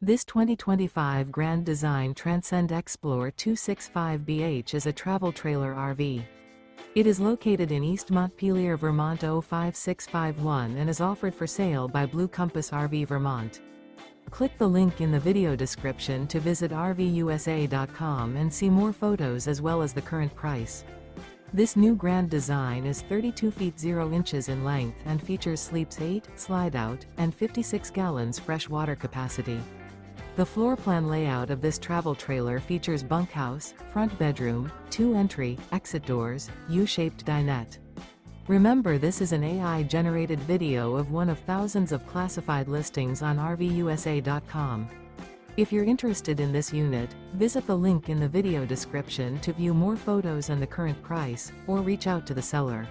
This 2025 Grand Design Transcend Xplor 265BH is a travel trailer RV. It is located in East Montpelier, Vermont 05651 and is offered for sale by Blue Compass RV Vermont. Click the link in the video description to visit RVUSA.com and see more photos as well as the current price. This new Grand Design is 32 feet 0 inches in length and features sleeps 8, slide-out, and 56 gallons fresh water capacity. The floor plan layout of this travel trailer features bunkhouse, front bedroom, 2 entry, exit doors, U-shaped dinette. Remember, this is an AI-generated video of one of thousands of classified listings on RVUSA.com. If you're interested in this unit, visit the link in the video description to view more photos and the current price, or reach out to the seller.